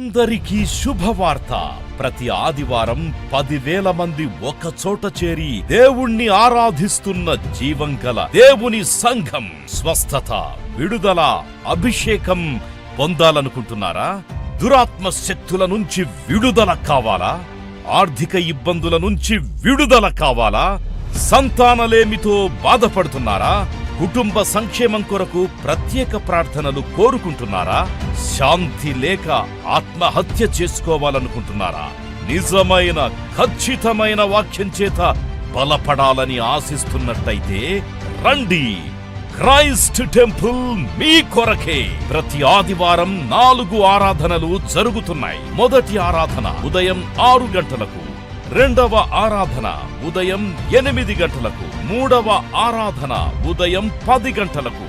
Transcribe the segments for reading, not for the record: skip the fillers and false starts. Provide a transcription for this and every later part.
అందరికీ శుభవార్త. ప్రతి ఆదివారం 10,000 మంది ఒక చోట చేరి దేవుణ్ణి ఆరాధిస్తున్న జీవం గల దేవుని సంఘం. స్వస్థత, విడుదల, అభిషేకం పొందాలనుకుంటున్నారా? దురాత్మ శక్తుల నుంచి విడుదల కావాలా? ఆర్థిక ఇబ్బందుల నుంచి విడుదల కావాలా? సంతానలేమితో బాధపడుతున్నారా? కుటుంబ సంక్షేమం కొరకు ప్రత్యేక ప్రార్థనలు కోరుకుంటున్నారా? శాంతి లేక ఆత్మహత్య చేసుకోవాలనుకుంటున్నారా? నిజమైన ఖచ్చితమైన వాక్యం చేత బలపడాలని ఆశిస్తున్నట్టయితే రండి. క్రైస్ట్ టెంపుల్ మీ కొరకే. ప్రతి ఆదివారం 4 ఆరాధనలు జరుగుతున్నాయి. మొదటి ఆరాధన ఉదయం 6 గంటలకు, రెండవ ఆరాధన ఉదయం 8 గంటలకు, మూడవ ఆరాధన ఉదయం 10 గంటలకు,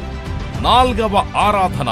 నాల్గవ ఆరాధన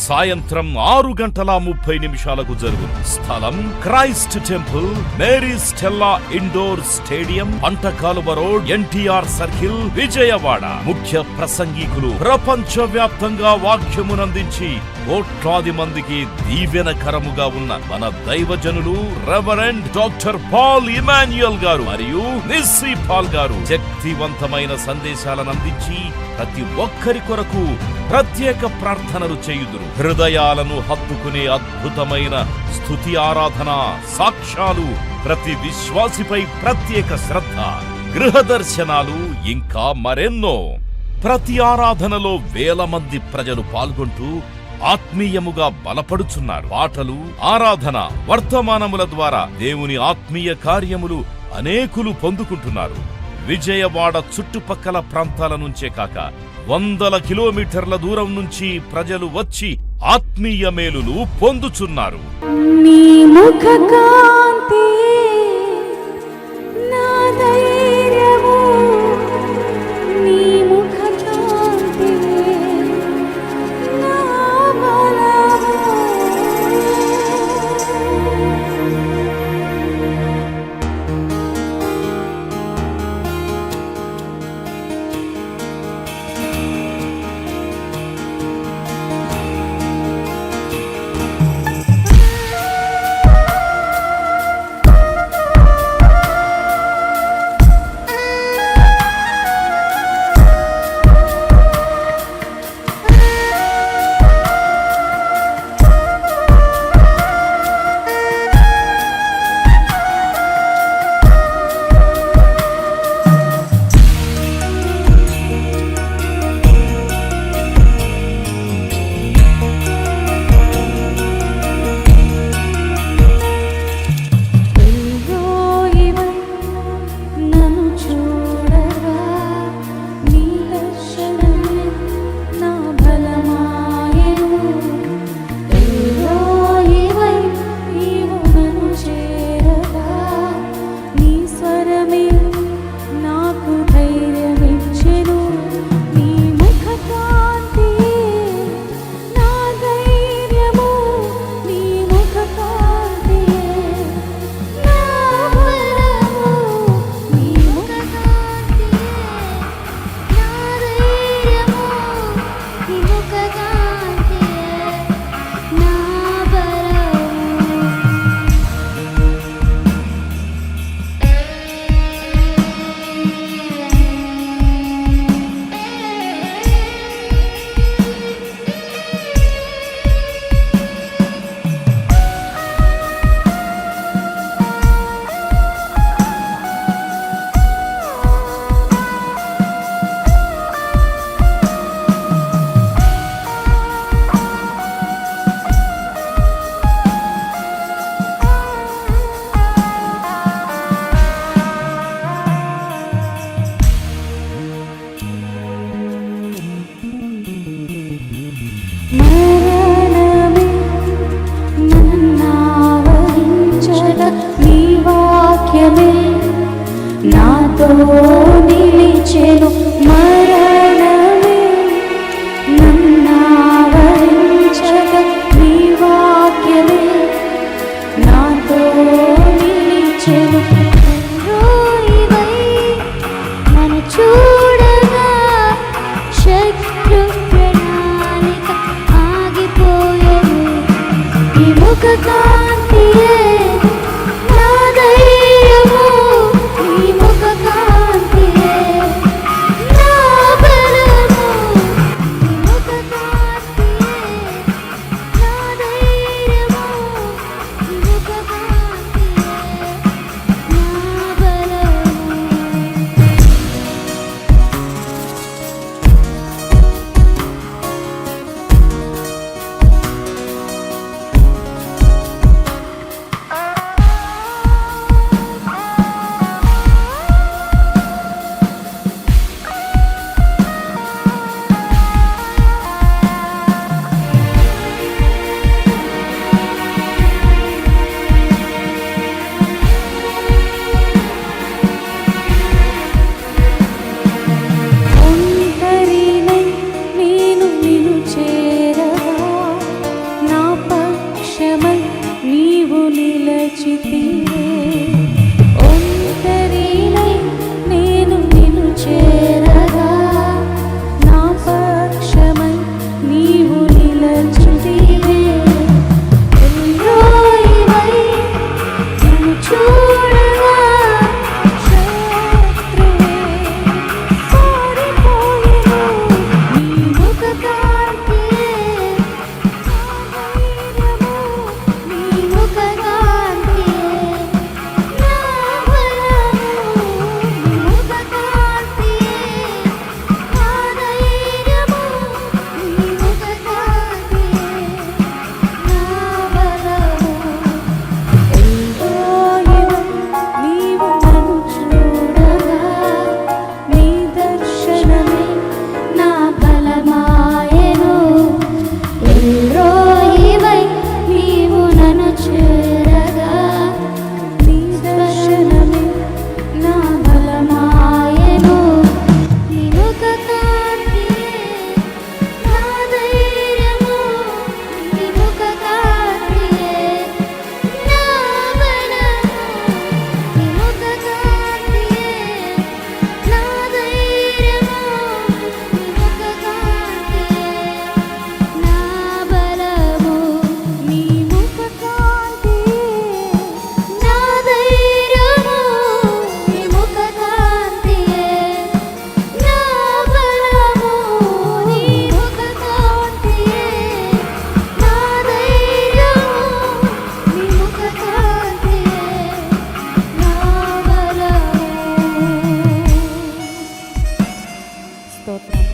సాయంత్రం 6:30 జరుగును. స్థలం Christ temple, Mary Stella indoor stadium, Pantakaluva road, NTR circle, Vijayawada. ముఖ్య ప్రసంగికులు ప్రపంచ వ్యాప్తంగా వాక్యమునందించి కోట్లాది మందికి దీవెనకరముగా ఉన్న మన దైవజనులు రెవరెండ్ డాక్టర్ పాల్ ఇమాన్యుయల్ గారు మరియు నిస్సీ పాల్ గారు శక్తివంతమైన సందేశాలను అందించి ప్రతి ఒక్కరి కొరకు ప్రత్యేక ప్రార్థనలు చేయుదురు. హృదయాలను హత్తుకునే అద్భుతమైన స్తుతి ఆరాధన సాక్ష్యాలు, ప్రతి విశ్వాసిపై ప్రత్యేక శ్రద్ధ, గృహ దర్శనాలు, ఇంకా మరెన్నో. ప్రతి ఆరాధనలో 1000 మంది ప్రజలు పాల్గొంటూ ఆత్మీయముగా బలపడుచున్నారు. పాటలు, ఆరాధన, వర్తమానముల ద్వారా దేవుని ఆత్మీయ కార్యములు అనేకులు పొందుకుంటున్నారు. విజయవాడ చుట్టుపక్కల ప్రాంతాల నుంచే కాక 100 కిలోమీటర్ల దూరం నుంచి ప్రజలు వచ్చి ఆత్మీయ మేలులు పొందుచున్నారు. నీ ముఖ కాంతి నా ధైర్యము, నీ ముఖ కాంతి నా బలము. నాతో నిలిచెను మరణమే, నన్నావరించగా నీ వాక్యమే నాతో నిలిచెను. రోయివై నన్ను చూడగా శత్రు ప్రణాళిక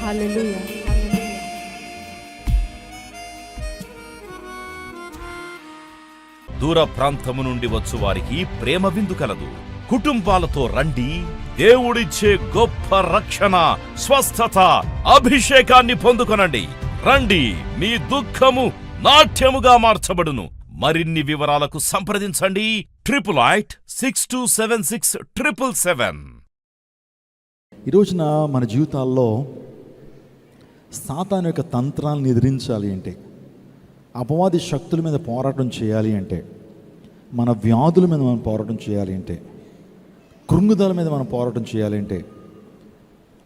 హల్లెలూయా. దూర ప్రాంతము నుండి వచ్చు వారికి ప్రేమ విందు కలదు. కుటుంబాలతో రండి. దేవుడిచ్చే గొప్ప రక్షణ, స్వస్థత, అభిషేకాన్ని పొందుకొనండి. రండి, మీ దుఃఖము నాట్యముగా మార్చబడును. మరిన్ని వివరాలకు సంప్రదించండి 8862767777. ఈ రోజున మన జీవితాల్లో సాతాను యొక్క తంత్రాలను ఎదిరించాలి అంటే, అపవాది శక్తుల మీద పోరాటం చేయాలి అంటే, మన వ్యాధుల మీద మనం పోరాటం చేయాలి అంటే, కృంగుదల మీద మనం పోరాటం చేయాలి అంటే,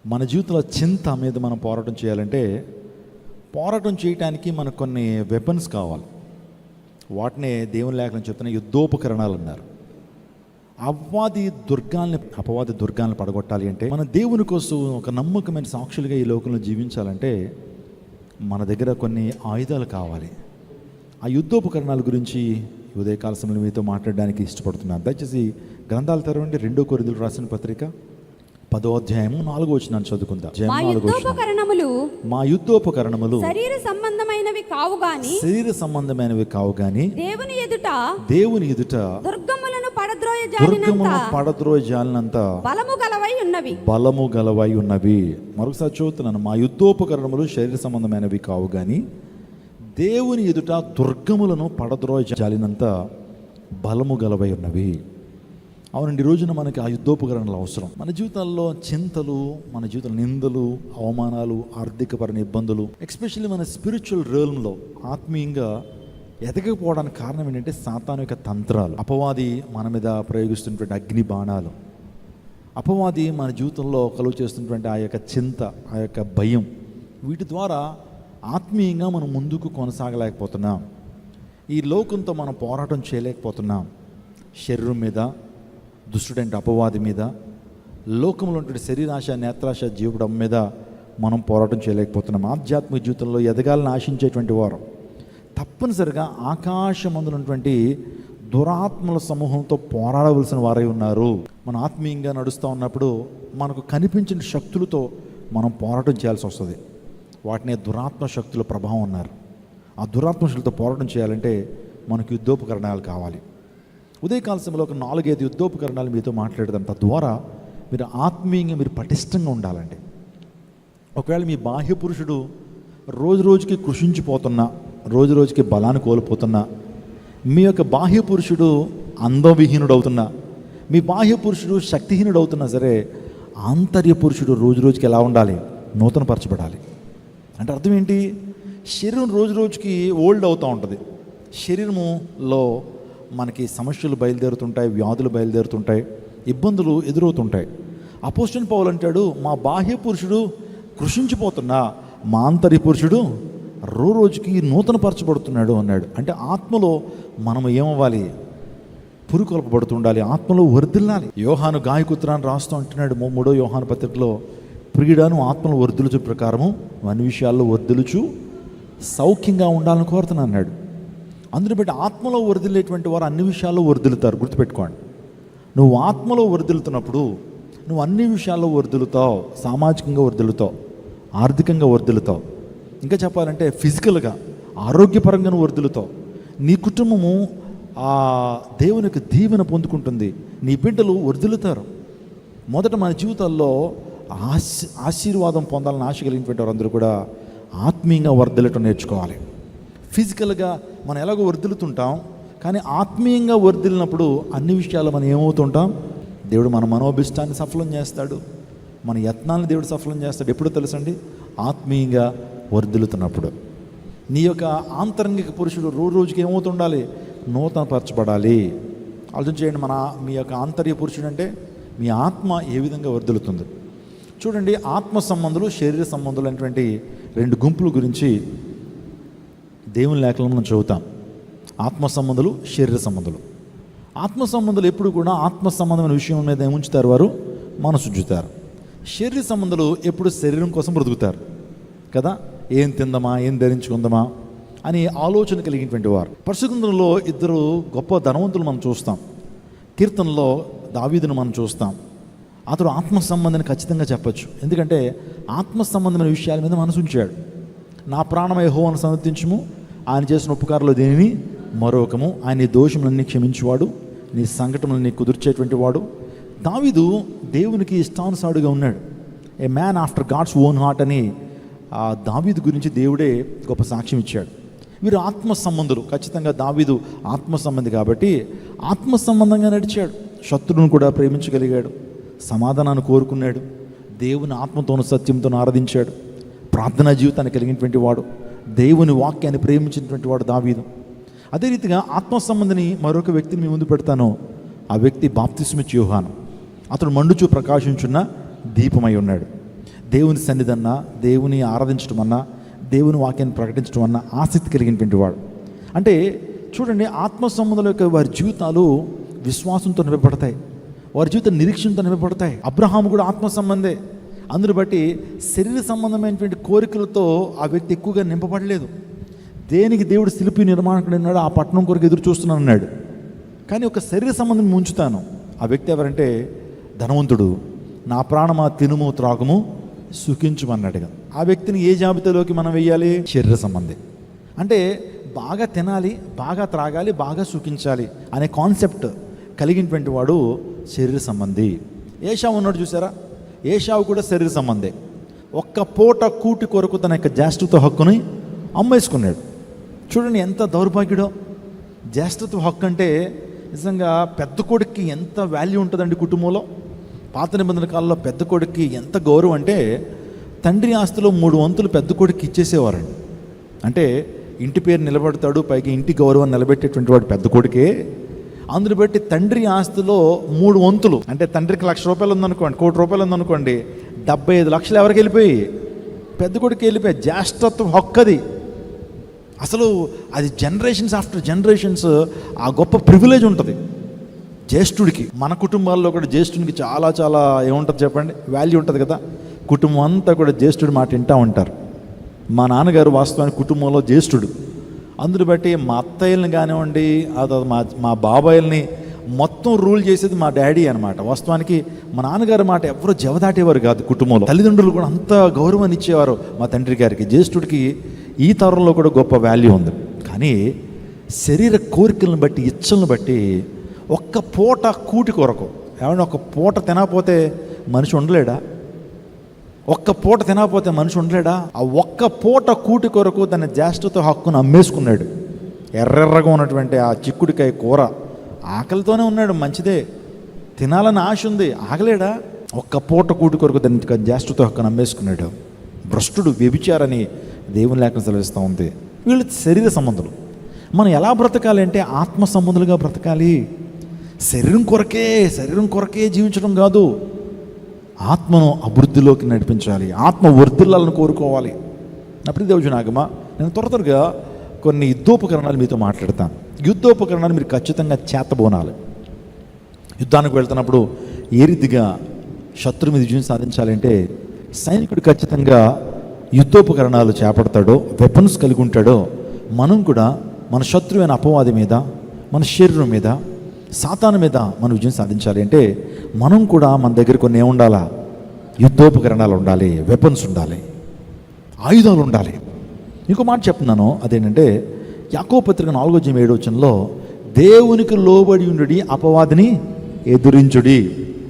మన జీవితంలో చింత మీద మనం పోరాటం చేయాలంటే, పోరాటం చేయడానికి మనకు కొన్ని వెపన్స్ కావాలి. వాటినే దేవుని లేఖనం చెప్తున్న యుద్ధోపకరణాలు అన్నారు. అపవాది దుర్గాల్ని పడగొట్టాలి అంటే, మన దేవుని కోసం ఒక నమ్మకమైన సాక్షులుగా ఈ లోకంలో జీవించాలంటే మన దగ్గర కొన్ని ఆయుధాలు కావాలి. ఆ యుద్ధోపకరణాల గురించి ఉదయకాల సమయంలో మీతో మాట్లాడడానికి ఇష్టపడుతున్నాను. దయచేసి గ్రంథాలు తెరవండి. 2 కొరింథీయులకు రాసిన పత్రిక 10వ అధ్యాయము 4వ వచనాన్ని చదువుకుందాం. మా యుద్ధోపకరణములు శరీర సంబంధమైనవి కావు గాని దేవుని ఎదుట దుర్గములను పడద్రోయజాలినంత బలము గలవై ఉన్నవి. మరొకసారి చదువుతున్నాను. మా యుద్ధోపకరణములు శరీర సంబంధమైనవి కావు గాని దేవుని ఎదుట దుర్గములను పడద్రోయజాలినంత బలము గలవై ఉన్నవి. అవునండి, ఈ రోజున మనకి ఆ యుద్ధోపకరణలు అవసరం. మన జీవితాల్లో చింతలు, మన జీవితంలో నిందలు, అవమానాలు, ఆర్థికపరమైన ఇబ్బందులు, ఎస్పెషల్లీ మన స్పిరిచువల్ రియల్మ్లో ఆత్మీయంగా ఎదగకపోవడానికి కారణం ఏంటంటే సాతాను యొక్క తంత్రాలు, అపవాది మన మీద ప్రయోగిస్తున్నటువంటి అగ్ని బాణాలు, అపవాది మన జీవితంలో కలుగు చేస్తున్నటువంటి ఆ యొక్క చింత, ఆ యొక్క భయం, వీటి ద్వారా ఆత్మీయంగా మనం ముందుకు కొనసాగలేకపోతున్నాం. ఈ లోకంతో మనం పోరాటం చేయలేకపోతున్నాం. శరీరం మీద, దుష్టుడంటే అపవాది మీద, లోకంలో ఉండే శరీరాశ, నేత్రాశ, జీవుడం మీద మనం పోరాటం చేయలేకపోతున్నాం. ఆధ్యాత్మిక జీవితంలో ఎదగాలని ఆశించేటువంటి వారు తప్పనిసరిగా ఆకాశమందున్నటువంటి దురాత్మల సమూహంతో పోరాడవలసిన వారై ఉన్నారు. మనం ఆత్మీయంగా నడుస్తూ ఉన్నప్పుడు మనకు కనిపించిన శక్తులతో మనం పోరాటం చేయాల్సి వస్తుంది. వాటినే దురాత్మ శక్తుల ప్రభావం అన్నారు. ఆ దురాత్మ శక్తులతో పోరాటం చేయాలంటే మనకు యుద్ధోపకరణాలు కావాలి. ఉదయకాల సమయంలో ఒక 4-5 యుద్ధోపకరణాలు మీతో మాట్లాడదాం. తద్వారా మీరు ఆత్మీయంగా మీరు పటిష్టంగా ఉండాలండి. ఒకవేళ మీ బాహ్య పురుషుడు రోజు రోజుకి కృషించిపోతున్నా, రోజు రోజుకి బలాన్ని కోల్పోతున్నా, మీ యొక్క బాహ్య పురుషుడు అందవిహీనుడు అవుతున్నా, మీ బాహ్య పురుషుడు శక్తిహీనుడు అవుతున్నా సరే, ఆంతర్య పురుషుడు రోజు రోజుకి ఎలా ఉండాలి? నూతనపరచబడాలి. అంటే అర్థం ఏంటి? శరీరం రోజు రోజుకి ఓల్డ్ అవుతూ ఉంటుంది. శరీరములో మనకి సమస్యలు బయలుదేరుతుంటాయి, వ్యాధులు బయలుదేరుతుంటాయి, ఇబ్బందులు ఎదురవుతుంటాయి. అపోస్తలుడైన పౌలు అంటాడు, మా బాహ్య పురుషుడు కృషించిపోతున్నా మా ఆంతర్య పురుషుడు రోజుకి నూతనపరచబడుతున్నాడు అన్నాడు. అంటే ఆత్మలో మనం ఏమవ్వాలి? పురుకొల్పబడుతుండాలి, ఆత్మలో వర్ధిల్లాలి. యోహాను గాయకుత్రాన్ని రాస్తూ అంటున్నాడు 3వ యోహాను పత్రికలో, ప్రియుడాను ఆత్మలో వర్ధిలుచు ప్రకారము అన్ని విషయాల్లో వర్ధిలుచు సౌఖ్యంగా ఉండాలని కోరుతున్నాను అన్నాడు. అందుని బట్టి ఆత్మలో వర్ధిల్లేటువంటి వారు అన్ని విషయాల్లో వర్ధిల్లుతారు. గుర్తుపెట్టుకోండి, నువ్వు ఆత్మలో వర్ధిల్లుతున్నప్పుడు నువ్వు అన్ని విషయాల్లో వర్ధిల్లుతావు. సామాజికంగా వర్ధిల్లుతావు, ఆర్థికంగా వర్ధిల్లుతావు, ఇంకా చెప్పాలంటే ఫిజికల్గా ఆరోగ్యపరంగా నువ్వు వర్ధిల్లుతావు. నీ కుటుంబము ఆ దేవుని యొక్క దీవెన పొందుకుంటుంది. నీ బిడ్డలు వర్ధిల్లుతారు. మొదట మన జీవితాల్లో ఆశీర్వాదం పొందాలని ఆశ కలిగినటువంటి వారందరూ కూడా ఆత్మీయంగా వర్ధిల్లటం నేర్చుకోవాలి. ఫిజికల్గా మనం ఎలాగో వర్ధిల్లుతుంటాం, కానీ ఆత్మీయంగా వర్ధిల్లినప్పుడు అన్ని విషయాలు మనం ఏమవుతుంటాం? దేవుడు మన మనోభిష్టాన్ని సఫలం చేస్తాడు, మన యత్నాన్ని దేవుడు సఫలం చేస్తాడు. ఎప్పుడో తెలుసండి? ఆత్మీయంగా వర్ధిల్లుతున్నప్పుడు. నీ యొక్క ఆంతరంగిక పురుషుడు రోజుకి ఏమవుతుండాలి? నూతనపరచబడాలి. ఆలోచన చేయండి. మీ యొక్క ఆంతర్య పురుషుడు అంటే మీ ఆత్మ ఏ విధంగా వర్ధిల్లుతుంది చూడండి. ఆత్మ సంబంధులు, శరీర సంబంధులు అనేటువంటి 2 గుంపుల గురించి దేవుని లేఖలను మనం చదువుతాం. ఆత్మ సంబంధులు, శరీర సంబంధులు. ఆత్మ సంబంధులు ఎప్పుడు కూడా ఆత్మ సంబంధమైన విషయం మీద ఏముంచుతారు? వారు మనసు ఉంచుతారు. శరీర సంబంధులు ఎప్పుడు శరీరం కోసం బ్రతుకుతారు కదా. ఏం తిందామా, ఏం ధరించుకుందామా అని ఆలోచన కలిగినటువంటి వారు. పరిశుద్ధంలో 2 గొప్ప ధనవంతులు మనం చూస్తాం. కీర్తనలో దావీదును మనం చూస్తాం. అతడు ఆత్మ సంబంధాన్ని ఖచ్చితంగా చెప్పచ్చు. ఎందుకంటే ఆత్మ సంబంధమైన విషయాల మీద మనసు ఉంచాడు. నా ప్రాణం యెహోవాను సన్నతించుము, ఆయన చేసిన ఉపకారాలు దేనిని మరొకము, ఆయన నీ దోషములన్నీ క్షమించువాడు, నీ సంకటములన్నీ కుదుర్చేటువంటి వాడు. దావీదు దేవునికి ఇష్టానుసారుడుగా ఉన్నాడు. A man after God's own heart అని ఆ దావీదు గురించి దేవుడే గొప్ప సాక్ష్యం ఇచ్చాడు. వీరు ఆత్మ సంబంధులు. ఖచ్చితంగా దావీదు ఆత్మ సంబంధి కాబట్టి ఆత్మ సంబంధంగా నడిచాడు. శత్రువును కూడా ప్రేమించగలిగాడు, సమాధానాన్ని కోరుకున్నాడు, దేవుని ఆత్మతోను సత్యంతోను ఆరాధించాడు, ప్రార్థనా జీవితాన్ని కలిగినటువంటి వాడు, దేవుని వాక్యాన్ని ప్రేమించినటువంటి వాడు దావీదు. అదే రీతిగా ఆత్మ సంబంధిని మరొక వ్యక్తిని మీ ముందు పెడతాను. ఆ వ్యక్తి బాప్తిస్మిచ్చు యోహాను. అతడు మండుచు ప్రకాశించున్న దీపమై ఉన్నాడు. దేవుని సన్నిధన్నా, దేవుని ఆరాధించడం అన్నా, దేవుని వాక్యాన్ని ప్రకటించడం అన్నా ఆసక్తి కలిగినటువంటి వాడు. అంటే చూడండి, ఆత్మ సంబంధుల యొక్క వారి జీవితాలు విశ్వాసంతో నింపబడతాయి, వారి జీవితం నిరీక్షణతో నింపబడతాయి. అబ్రహాము కూడా ఆత్మ సంబంధే. అందును బట్టి శరీర సంబంధమైనటువంటి కోరికలతో ఆ వ్యక్తి ఎక్కువగా నింపబడలేదు. దేనికి దేవుడు శిల్పి నిర్మాణకుడు ఉన్నాడు, ఆ పట్టణం కొరకు ఎదురు చూస్తున్నాను అన్నాడు. కానీ ఒక శరీర సంబంధం ఉంచుతాను. ఆ వ్యక్తి ఎవరంటే ధనవంతుడు. నా ప్రాణమా తినుము త్రాగుము సుఖించుమన్నాడుగా. ఆ వ్యక్తిని ఏ జాబితాలోకి మనం వెయ్యాలి? శరీర సంబంధి. అంటే బాగా తినాలి, బాగా త్రాగాలి, బాగా సుఖించాలి అనే కాన్సెప్ట్ కలిగినటువంటి వాడు శరీర సంబంధి. ఏషావు ఉన్నాడు చూసారా, ఏషావు కూడా శరీర సంబంధే. ఒక్క పూట కూటి కొరకు తన యొక్క జ్యేష్ఠత్వ హక్కుని అమ్మేసుకున్నాడు. చూడండి ఎంత దౌర్భాగ్యుడో. జ్యేష్ఠత్వ హక్కు అంటే నిజంగా పెద్ద కొడుక్కి ఎంత వాల్యూ ఉంటుందండి కుటుంబంలో. పాత నిబంధనల కాలంలో పెద్ద కొడుక్కి ఎంత గౌరవం అంటే తండ్రి ఆస్తిలో 3 వంతులు పెద్ద కొడుక్కి ఇచ్చేసేవారండి. అంటే ఇంటి పేరు నిలబెడతాడు, పైకి ఇంటి గౌరవం నిలబెట్టేటువంటి వాడు పెద్ద కొడుకే. అందుని బట్టి తండ్రి ఆస్తిలో 3 వంతులు అంటే తండ్రికి ₹1,00,000 ఉందనుకోండి, ₹1,00,00,000 ఉందనుకోండి, 75 లక్షలు ఎవరికి వెళ్ళిపోయి? పెద్ద కొడుకు వెళ్ళిపోయి. జ్యేష్ఠత్వం హక్కు అది. అసలు అది జనరేషన్స్ ఆఫ్టర్ జనరేషన్స్ ఆ గొప్ప ప్రివిలేజ్ ఉంటుంది జ్యేష్ఠుడికి. మన కుటుంబాల్లో కూడా జ్యేష్ఠునికి చాలా చాలా ఏముంటుంది చెప్పండి, వాల్యూ ఉంటుంది కదా. కుటుంబం అంతా కూడా జ్యేష్ఠుడి మాట వింటూ ఉంటారు. మా నాన్నగారు వాస్తవానికి కుటుంబంలో జ్యేష్ఠుడు. అందుని బట్టి మా అత్తయ్యల్ని కానివ్వండి, మా బాబాయిల్ని మొత్తం రూల్ చేసేది మా డాడీ అనమాట. వాస్తవానికి మా నాన్నగారి మాట ఎవరు జవదాటేవారు కాదు కుటుంబంలో. తల్లిదండ్రులు కూడా అంత గౌరవాన్ని ఇచ్చేవారు మా తండ్రి గారికి. జ్యేష్ఠుడికి ఈ తరంలో కూడా గొప్ప వాల్యూ ఉంది. కానీ శరీర కోరికలను బట్టి, ఇచ్చలను బట్టి ఒక్క పూట కూటి కొరకు, ఏమన్నా ఒక పూట తినకపోతే మనిషి ఉండలేడా? ఒక్క పూట తినకపోతే మనిషి ఉండలేడా? ఆ ఒక్క పూట కూటి కొరకు తన జ్యేష్ఠత్వ హక్కును అమ్మేసుకున్నాడు. ఎర్రెర్రగా ఉన్నటువంటి ఆ చిక్కుడికాయ కూర ఆకలితోనే ఉన్నాడు, మంచిదే, తినాలని ఆశ ఉంది, ఆగలేడా? ఒక్క పూట కూటి కొరకు తన జ్యేష్ఠత్వ హక్కును అమ్మేసుకున్నాడు. భ్రష్టుడు, వ్యభిచారని దేవుని లేఖనం సెలవిస్తూ ఉంది. వీళ్ళు శరీర సంబంధులు. మనం ఎలా బ్రతకాలి అంటే ఆత్మ సంబంధులుగా బ్రతకాలి. శరీరం కొరకే జీవించడం కాదు, ఆత్మను అభివృద్ధిలోకి నడిపించాలి, ఆత్మ వర్ధిల్లాలను కోరుకోవాలి. అప్పుడు దేవుజనాగమా నేను త్వరగా కొన్ని యుద్ధోపకరణాలు మీతో మాట్లాడతాను. యుద్ధోపకరణాలు మీరు ఖచ్చితంగా చేతబోనాలి. యుద్ధానికి వెళ్తున్నప్పుడు ఏ రీతిగా శత్రు మీద విజయం సాధించాలంటే సైనికుడు ఖచ్చితంగా యుద్ధోపకరణాలు చేపడతాడో, వెపన్స్ కలిగి ఉంటాడో, మనం కూడా మన శత్రువైన అపవాది మీద, మన శరీరం మీద, సాతాను మీద మనం విజయం సాధించాలి అంటే మనం కూడా మన దగ్గర కొన్ని ఏముండాలా? యుద్ధోపకరణాలు ఉండాలి, వెపన్స్ ఉండాలి, ఆయుధాలు ఉండాలి. ఇంకో మాట చెప్తున్నాను, అదేంటంటే యాకోబు పత్రిక 4:7 దేవునికి లోబడి ఉండుడి, అపవాదిని ఎదురించుడి.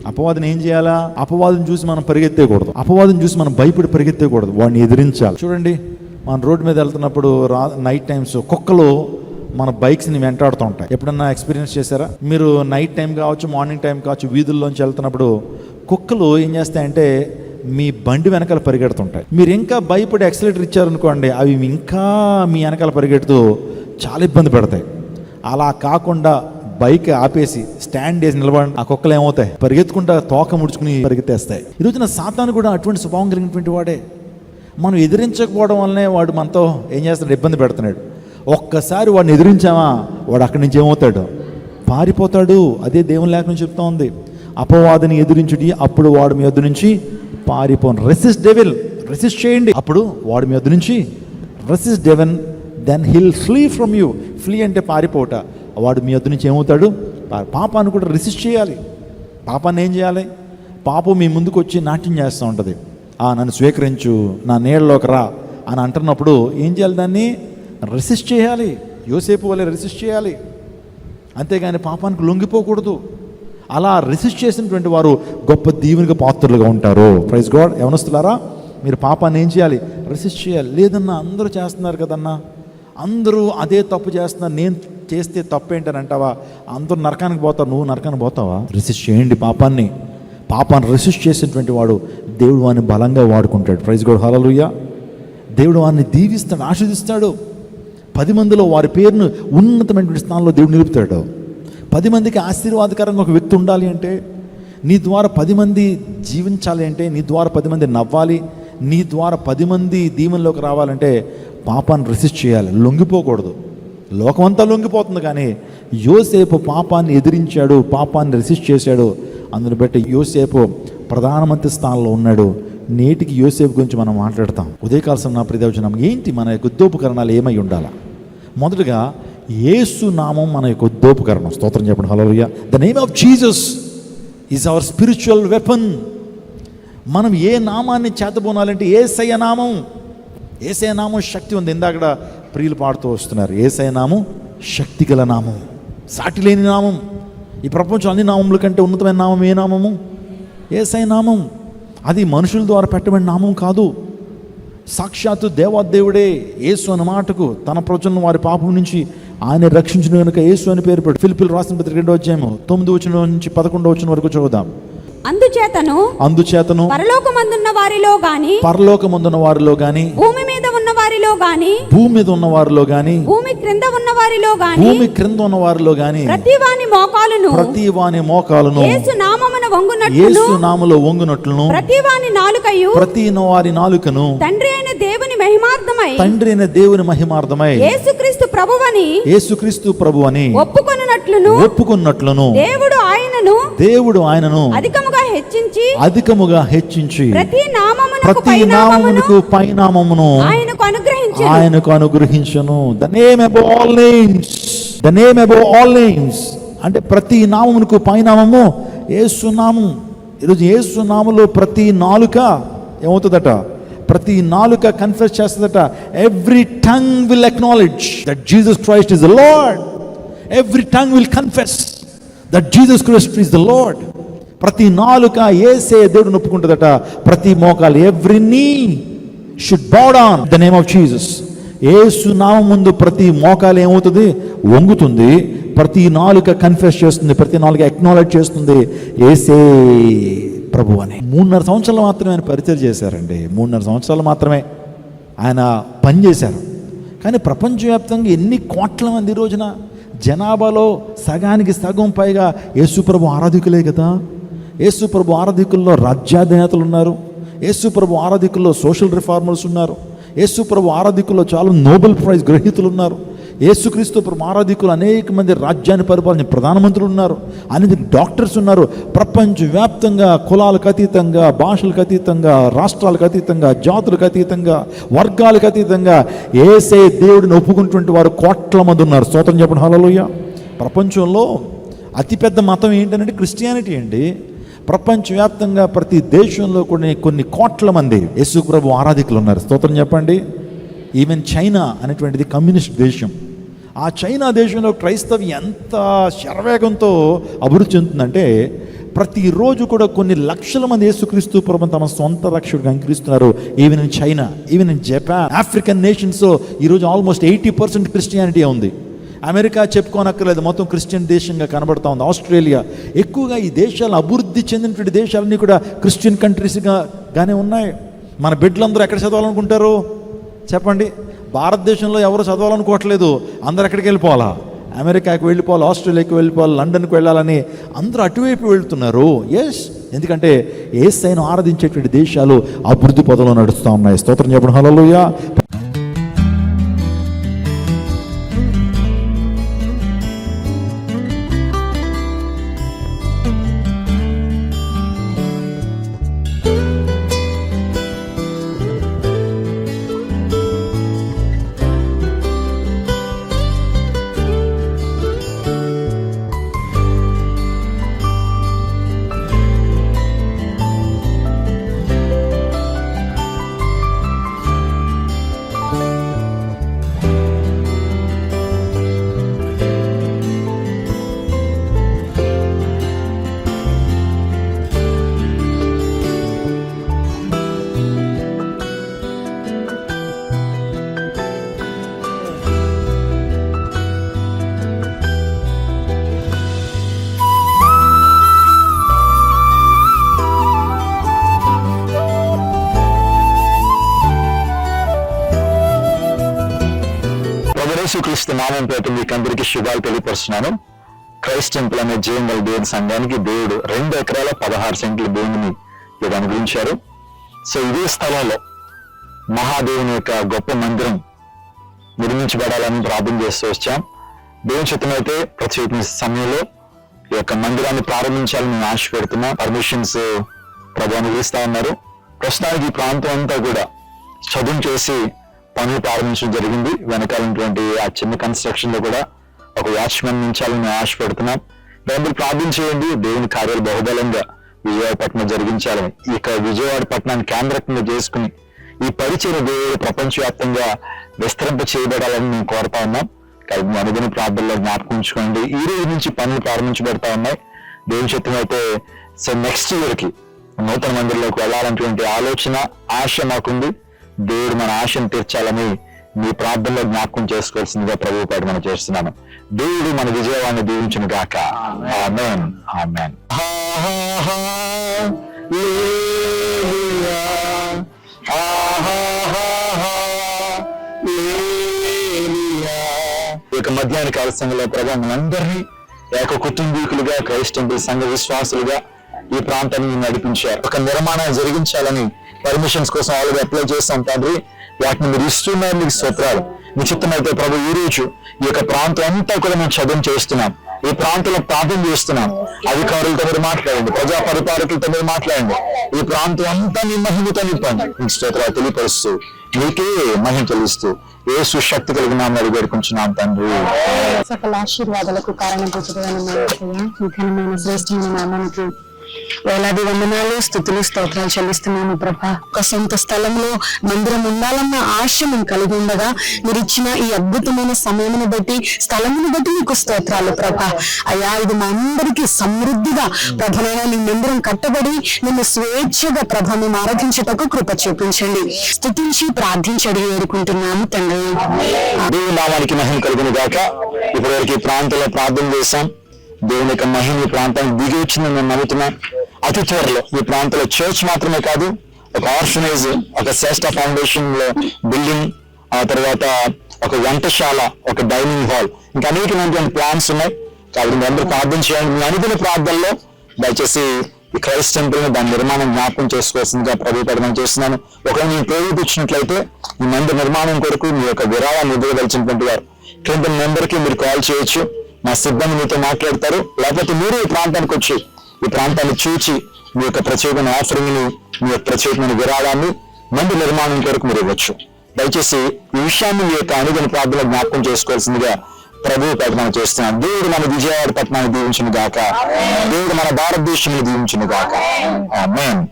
అపవాదిని ఏం చేయాలా? అపవాదిని చూసి మనం పరిగెత్తేయకూడదు, అపవాదిని చూసి మనం భయపడి పరిగెత్తేయకూడదు, వాడిని ఎదిరించాలి. చూడండి, మన రోడ్డు మీద వెళ్తున్నప్పుడు నైట్ టైమ్స్ కుక్కలు మన బైక్స్ని వెంటాడుతూ ఉంటాయి. ఎప్పుడన్నా ఎక్స్పీరియన్స్ చేశారా? మీరు నైట్ టైం కావచ్చు, మార్నింగ్ టైం కావచ్చు, వీధుల్లోంచి వెళ్తున్నప్పుడు కుక్కలు ఏం చేస్తాయంటే మీ బండి వెనకాల పరిగెడుతుంటాయి. మీరు ఇంకా భయపడి యాక్సిలేటర్ ఇచ్చారనుకోండి, అవి ఇంకా మీ వెనకాల పరిగెడుతూ చాలా ఇబ్బంది పెడతాయి. అలా కాకుండా బైక్ ఆపేసి స్టాండ్ వేసి నిలబడి ఆ కుక్కలు ఏమవుతాయి? పరిగెత్తుకుంటా తోక ముడుచుకుని పరిగెత్తేస్తాయి. ఈరోజున సాతాను కూడా అటువంటి స్వభావం కలిగినటువంటి వాడే. మనం ఎదిరించకపోవడం వల్లనే వాడు మనతో ఏం చేస్తాడు? ఇబ్బంది పెడుతున్నాడు. ఒక్కసారి వాడిని ఎదిరించామా, వాడు అక్కడి నుంచి ఏమవుతాడు? పారిపోతాడు. అదే దేవుని లేఖనం చెప్తా ఉంది, అపవాదిని ఎదిరించుడి, అప్పుడు వాడు మీ వద్ద నుంచి పారిపోను. రెసిస్ట్ డెవిల్, రెసిస్ట్ చేయండి, అప్పుడు వాడు మీ వద్ద నుంచి. Resist devil, then he'll flee from you. Flee అంటే పారిపోట. వాడు మీ వద్ద నుంచి ఏమవుతాడు? పాపాన్ని కూడా రెసిస్ట్ చేయాలి. పాపాన్ని ఏం చేయాలి? పాపం మీ ముందుకు వచ్చి నాట్యం చేస్తూ ఉంటుంది. నన్ను స్వీకరించు, నా నీళ్ళలోకి రా అని అంటున్నప్పుడు ఏం చేయాలి? దాన్ని రెసిస్ట్ చేయాలి. యోసేపు వలె రెసిస్ట్ చేయాలి, అంతేగాని పాపానికి లొంగిపోకూడదు. అలా రెసిస్ట్ చేసినటువంటి వారు గొప్ప దీవెనకు పాత్రులుగా ఉంటారు. Praise God. యవనస్తులారా, మీరు పాపాన్ని ఏం చేయాలి? రెసిస్ట్ చేయాలి. లేదన్నా అందరూ చేస్తున్నారు కదన్నా, అందరూ అదే తప్పు చేస్తున్నారు, నేను చేస్తే తప్పేంటని అంటావా? అందరూ నరకానికి పోతారు, నువ్వు నరకానికి పోతావా? రెసిస్ట్ చేయండి పాపాన్ని. పాపాన్ని రెసిస్ట్ చేసినటువంటి వాడు దేవుడు వాడిని బలంగా వాడుకుంటాడు. Praise God. హల్లెలూయా. దేవుడు వారిని దీవిస్తాడు, ఆశీర్దిస్తాడు. 10 మందిలో వారి పేరును ఉన్నతమైనటువంటి స్థానంలో దేవుడు నిలుపుతాడు. 10 మందికి ఆశీర్వాదకరంగా ఒక వ్యక్తి ఉండాలి అంటే, నీ ద్వారా 10 మంది జీవించాలి అంటే, నీ ద్వారా 10 మంది నవ్వాలి, నీ ద్వారా 10 మంది దీవెనలోకి రావాలంటే పాపాన్ని రెసిస్ట్ చేయాలి, లొంగిపోకూడదు. లోకమంతా లొంగిపోతుంది, కానీ యోసేపు పాపాన్ని ఎదిరించాడు, పాపాన్ని రెసిస్ట్ చేశాడు. అందును బట్టి యోసేపు ప్రధానమంత్రి స్థానంలో ఉన్నాడు. నేటికి యోసేపు గురించి మనం మాట్లాడతాం. ఉదయకాల నా ప్రయోజనం ఏంటి? మన యొక్క ఉద్యోపకరణాలు ఏమై ఉండాలా? మొదటగా యేసు నామం మన యొక్క ఉద్యోపకరణం. స్తోత్రం చెప్పండి. Hallelujah. The name of Jesus is our spiritual weapon. మనం ఏ నామాన్ని చేతబోనాలంటే యేసయ్య నామం. యేసయ్య నామం శక్తి ఉంది. ఇందాక ప్రియులు పాడుతూ వస్తున్నారు, యేసయ్య నామం శక్తి గల నామం, సాటి లేని నామం. ఈ ప్రపంచం అన్ని నామముల కంటే ఉన్నతమైన నామం ఏ నామము? యేసయ్య నామం. అది మనుషుల ద్వారా పెట్టబడిన నామం కాదు. సాక్షాత్తు దేవాదేవుడే యేసు అన్న మాటకు తన ప్రజలను వారి పాపం నుంచి ఆయన రక్షించిన కనుక యేసు అని పేరు పెట్టు. ఫిలిప్పీయుల రాసిన పత్రిక 2వ అధ్యాయము 9వ వచనం నుంచి 11వ వచనం వరకు చదువుదాం. అందుచేతను పరలోకమందున్న వారిలో గాని భూమి మీద ఉన్న వారిలో గాని భూమి క్రింద ఉన్న వారిలో గాని ప్రతి వాని మోకాలును యేసు నామములో వంగునట్లును ప్రతి వారి నాలుకను తండ్రి అయిన దేవుని మహిమార్థమై యేసుక్రీస్తు ప్రభువని ఒప్పుకొనున్నట్లును దేవుడు ఆయనను అధికముగా హెచ్చించి ప్రతి నామమునకు పైనామమును ఆయనకు అనుగ్రహించును. The name above all names అంటే ప్రతి నామమునకు పైనామము యేసు నామం. ఈరోజు యేసు నామములో ప్రతి నాలుక ఏమవుతుందట? ప్రతి నాలుక కన్ఫెస్ చేస్తుందట. Every tongue will acknowledge that Jesus Christ is the Lord. Every tongue will confess that Jesus Christ is the Lord. ప్రతి నాలుక యేసే దేవుడిని ఒప్పుకుంటుందట. ప్రతి మోకాలు, every knee should bow down the name of Jesus. యేసు నామం ముందు ప్రతి మోకాలు ఏమవుతుంది? వంగుతుంది. ప్రతి నాలుక కన్ఫెస్ చేస్తుంది, ప్రతి నాలుక అక్నాలెడ్జ్ చేస్తుంది యేసే ప్రభు అని. 3.5 సంవత్సరాలు మాత్రమే ఆయన పరిచయం చేశారండి. 3.5 సంవత్సరాలు మాత్రమే ఆయన పనిచేశారు. కానీ ప్రపంచవ్యాప్తంగా ఎన్ని కోట్ల మంది ఈ రోజున జనాభాలో సగానికి సగం పైగా యేసు ప్రభు ఆరాధికులే కదా. యేసు ప్రభు ఆరాధికుల్లో రాజ్యాధినేతలు ఉన్నారు. యేసు ప్రభు ఆరాధికుల్లో సోషల్ రిఫార్మర్స్ ఉన్నారు. యేసు ప్రభు ఆరాధికుల్లో చాలా నోబెల్ ప్రైజ్ గ్రహీతలు ఉన్నారు. యేసుక్రీస్తు ప్రభు ఆరాధికులు అనేక మంది రాజ్యాన్ని పరిపాలించిన ప్రధానమంత్రులు ఉన్నారు, అనేక డాక్టర్స్ ఉన్నారు. ప్రపంచవ్యాప్తంగా కులాలకు అతీతంగా, భాషలకు అతీతంగా, రాష్ట్రాలకు అతీతంగా, జాతులకు అతీతంగా, వర్గాలకు అతీతంగా యేసే దేవుడిని ఒప్పుకుంటున్న వారు కోట్ల మంది ఉన్నారు. స్తోత్రం చెప్పండి. హల్లెలూయా. ప్రపంచంలో అతిపెద్ద మతం ఏంటంటే క్రిస్టియానిటీ అండి. ప్రపంచవ్యాప్తంగా ప్రతి దేశంలో కొన్ని కోట్ల మంది యేసు ప్రభు ఆరాధికులు ఉన్నారు. స్తోత్రం చెప్పండి. ఈవెన్ చైనా అనేటువంటిది కమ్యూనిస్ట్ దేశం. ఆ చైనా దేశంలో క్రైస్తవ్యం ఎంత శరవేగంతో అభివృద్ధి చెందుతుందంటే ప్రతిరోజు కూడా కొన్ని లక్షల మంది యేసుక్రీస్తు ప్రభువును తమ సొంత రక్షకుడిగా అంగీకరిస్తున్నారు. Even in China, even in Japan, African nations ఈరోజు ఆల్మోస్ట్ 80% క్రిస్టియానిటీ ఉంది. అమెరికా చెప్పుకోనక్కర్లేదు, మొత్తం క్రిస్టియన్ దేశంగా కనబడతా ఉంది. ఆస్ట్రేలియా, ఎక్కువగా ఈ దేశాలు అభివృద్ధి చెందినటువంటి దేశాలన్నీ కూడా క్రిస్టియన్ కంట్రీస్గానే ఉన్నాయి. మన బిడ్డలందరూ ఎక్కడ చదవాలనుకుంటారు చెప్పండి? భారతదేశంలో ఎవరు చదవాలనుకోవట్లేదు. అందరు ఎక్కడికి వెళ్ళిపోవాలా? అమెరికాకి వెళ్ళిపోవాలి, ఆస్ట్రేలియాకి వెళ్ళిపోవాలి, లండన్కి వెళ్ళాలని అందరూ అటువైపు వెళ్తున్నారు. ఎస్, ఎందుకంటే యేసయ్యను ఆరాధించేటువంటి దేశాలు అభివృద్ధి పదంలో నడుస్తూ ఉన్నాయి. స్తోత్రం చెప్పండి. హల్లెలూయా. యేసుక్రీస్తు నామం పేట మీకు అందరికీ శుభాలు తెలియపరుస్తున్నాను. క్రైస్ట్ టెంపుల్ అనే జీవంగల దేవుని సంఘానికి దేవుడు 2 ఎకరాల 16 సెంట్ల భూమిని అనుగ్రహించారు. సో ఇదే స్థలంలో మహాదేవుని యొక్క గొప్ప మందిరం నిర్మించబడాలని ప్రార్థన చేస్తూ వచ్చాం. దేవుని చిత్తమైతే ప్రతి సమయంలో ఈ యొక్క మందిరాన్ని ప్రారంభించాలని నేను ఆశపెడుతున్నా. పర్మిషన్స్ ప్రభుత్వం ఇస్తా ఉన్నారు. ప్రస్తుతానికి ఈ ప్రాంతం అంతా కూడా చదువు చేసి పనులు ప్రారంభించడం జరిగింది. వెనకాలటువంటి ఆ చిన్న కన్స్ట్రక్షన్ లో కూడా ఒక వాచ్మెన్ ఉంచాలని నేను ఆశపెడుతున్నాం. మీరు ప్రార్థన చేయండి. దేవుని కార్యాలు బహుబలంగా విజయవాడపట్నం జరిగించాలని, ఇక విజయవాడ పట్టణాన్ని కేంద్రంగా చేసుకుని ఈ పరిచయం దేవుడు ప్రపంచవ్యాప్తంగా విస్తరింప చేయబడాలని మేము కోరుతా ఉన్నాం. కాబట్టి అనుదిన ప్రార్థనలో జ్ఞాపకం ఉంచుకోండి. ఈ రోజు నుంచి పనులు ప్రారంభించబడతా ఉన్నాయి. దేవుని చిత్తం అయితే సో నెక్స్ట్ ఇయర్ కి నూతన మందిరంలోకి వెళ్ళాలనేటువంటి ఆలోచన, ఆశ మాకుంది. దేవుడు మన ఆశను తీర్చాలని మీ ప్రార్థనలో జ్ఞాపకం చేసుకోవాల్సిందిగా ప్రభు పాటు మనం చేస్తున్నాను. దేవుడు మన విజయవాడిని దీవించును గాక. ఆమేన్. ఆమేన్. ఇక మధ్యాహ్న కాల సంఘంలో ప్రభు మనందరినీ ఏక కుటుంబీకులుగా క్రైస్ట్ టెంపుల్ సంఘ విశ్వాసులుగా ఈ ప్రాంతాన్ని నడిపించారు. ఒక నిర్మాణం జరిగించాలని పర్మిషన్స్ కోసం ఆల్రెడీ అప్లై చేస్తాం తండ్రి. వాటిని మీరు ఇస్తున్నారు, మీకు స్తోత్రాలు. మీ చిత్తమైతే ప్రభు ఈ రోజు ఈ యొక్క ప్రాంతం అంతా కూడా మేము చదువు చేస్తున్నాం. ఈ ప్రాంతంలో ప్రార్థన చేస్తున్నాం. అధికారులతో మీరు మాట్లాడండి, ప్రజా పరిపాలకులతో మీరు మాట్లాడండి. ఈ ప్రాంతం అంతా మీ మహిమతో నింపండి. మీకు స్తోత్రాలు తెలియపరుస్తూ మీకే మహిమ తెలుస్తూ యేసు శక్తి కలిగిన నామములో వేడుకుంటున్నాం తండ్రి. సకల ఆశీర్వాదాలకు కారణమైన శ్రేష్టమైన నామానికి వేలాది వందనాలు, స్తుతులు, స్తోత్రాలు చెల్లిస్తున్నాను ప్రభా. ఒక సొంత స్థలంలో మందిరం ఉండాలన్న ఆశ మేము కలిగి ఉండగా మీరు ఇచ్చిన ఈ అద్భుతమైన సమయమును బట్టి, స్థలమును బట్టి మీకు స్తోత్రాలు ప్రభా. అయ్యా, ఇది మా అందరికీ సమృద్ధిగా ప్రభనైనా నీ మందిరం కట్టబడి నిన్ను స్వేచ్ఛగా ప్రభ మేము ఆరాధించేటకు కృప చూపించండి. స్తుతించి ప్రార్థించడి వేడుకుంటున్నాము తండ్రి. దేవుని నామానికి మహిమ కలుగును గాక. ఇప్పటివరకు ఈ ప్రాంతంలో ప్రార్థన చేశాం. దేవుని యొక్క మహిమ ఈ ప్రాంతానికి దిగి వచ్చిందని నేను నమ్ముతున్నాను. అతి త్వరలో ఈ ప్రాంతంలో చర్చ్ మాత్రమే కాదు, ఒక ఆర్ఫనైజ్, ఒక శ్రేష్ఠ ఫౌండేషన్ లో బిల్డింగ్, ఆ తర్వాత ఒక వంటశాల, ఒక డైనింగ్ హాల్, ఇంకా అనేకమైనటువంటి ప్లాన్స్ ఉన్నాయి. కాబట్టి మీ అందరూ ప్రార్థన చేయండి. మీ అనుదిన ప్రార్థనలో దయచేసి ఈ క్రైస్ట్ టెంపుల్ దాని నిర్మాణం జ్ఞాపకం చేసుకోవాల్సిందిగా ప్రభుత్వం చేస్తున్నాను. ఒకవేళ నేను ప్రేరేపించినట్లయితే ఈ మందిర నిర్మాణం కొరకు మీ యొక్క విరాళాన్ని ఇవ్వదలిచినటువంటి వారు కింద నెంబర్ కి మీరు కాల్ చేయొచ్చు. మా సిబ్బంది మీతో మాట్లాడతారు. లేకపోతే మీరు ఈ ప్రాంతానికి వచ్చి ఈ ప్రాంతాన్ని చూచి మీ యొక్క ప్రత్యేకమైన ఆఫరింగ్ ని, మీ యొక్క ప్రత్యేకమైన విరాళాన్ని మందిర నిర్మాణం కొరకు మీరు ఇవ్వచ్చు. దయచేసి ఈ విషయాన్ని మీ యొక్క అనుదిన ప్రార్థనలో జ్ఞాపకం చేసుకోవాల్సిందిగా ప్రభువు ప్రకటన చేస్తున్నాను. దేవుడు మన విజయవాడ పట్టణాన్ని దీవించును గాక. దేవుడు మన భారతదేశాన్ని దీవించును గాక. ఆమేన్.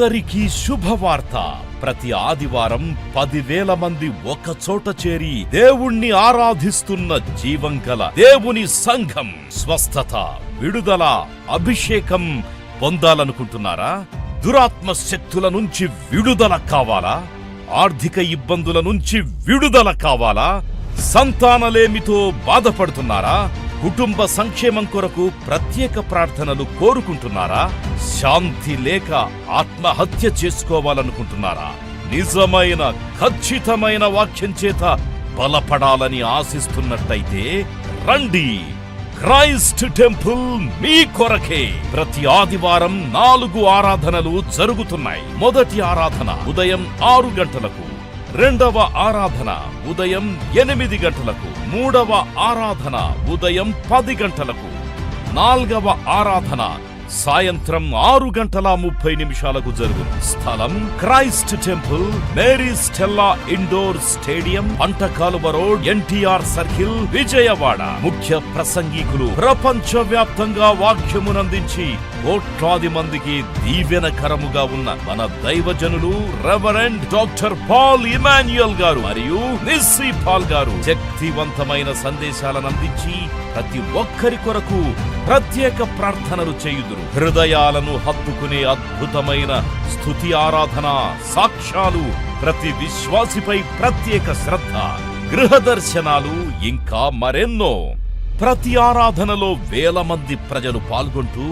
అందరికీ శుభవార్త. ప్రతి ఆదివారం 10,000 మంది ఒక చోట చేరి దేవుణ్ణి ఆరాధిస్తున్న జీవంగల దేవుని సంఘం. స్వస్థత, విడుదల, అభిషేకం పొందాలనుకుంటున్నారా? దురాత్మ శక్తుల నుంచి విడుదల కావాలా? ఆర్థిక ఇబ్బందుల నుంచి విడుదల కావాలా? సంతానలేమితో బాధపడుతున్నారా? కుటుంబ సంక్షేమం కొరకు ప్రత్యేక ప్రార్థనలు కోరుకుంటున్నారా? శాంతి లేక ఆత్మహత్య చేసుకోవాలనుకుంటున్నారా? నిజమైన ఖచ్చితమైన వాక్యం చేత బలపడాలని ఆశిస్తున్నట్టయితే రండి. క్రైస్ట్ టెంపుల్ మీ కొరకే. ప్రతి ఆదివారం 4 ఆరాధనలు జరుగుతున్నాయి. మొదటి ఆరాధన ఉదయం 6 గంటలకు, రెండవ ఆరాధన ఉదయం 8 గంటలకు, మూడవ ఆరాధన ఉదయం 10 గంటలకు, నాల్గవ ఆరాధన సాయంత్రం 6:30 జరుగును. స్థలం Christ temple, Mary Stella indoor stadium, Pantakaluva road, NTR circle, Vijayawada. ముఖ్య ప్రసంగికులు ప్రపంచ వ్యాప్తంగా వాక్యమునందించి కోట్లాది మందికి దీవెనకరముగా ఉన్న మన దైవజనులు రెవరెండ్ డాక్టర్ పాల్ ఇమాన్యుయల్ గారు మరియు నిస్సీ పాల్ గారు శక్తివంతమైన సందేశాలను అందించి ప్రతి ఒక్కరి కొరకు ప్రత్యేక ప్రార్థనలు చేయుదురు. హృదయాలను హత్తుకునే అద్భుతమైన స్తుతి ఆరాధన సాక్ష్యాలు, ప్రతి విశ్వాసిపై ప్రత్యేక శ్రద్ధ, గృహ దర్శనాలు, ఇంకా మరెన్నో. ప్రతి ఆరాధనలో వేల మంది ప్రజలు పాల్గొంటూ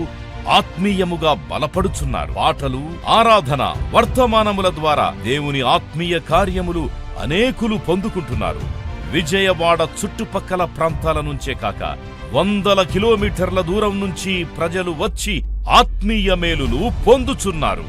ఆత్మీయముగా బలపడుచున్నారు. పాటలు, ఆరాధన, వర్తమానముల ద్వారా దేవుని ఆత్మీయ కార్యములు అనేకులు పొందుకుంటున్నారు. విజయవాడ చుట్టుపక్కల ప్రాంతాల నుంచే కాక వందల కిలోమీటర్ల దూరం నుంచి ప్రజలు వచ్చి ఆత్మీయ మేలులు పొందుచున్నారు.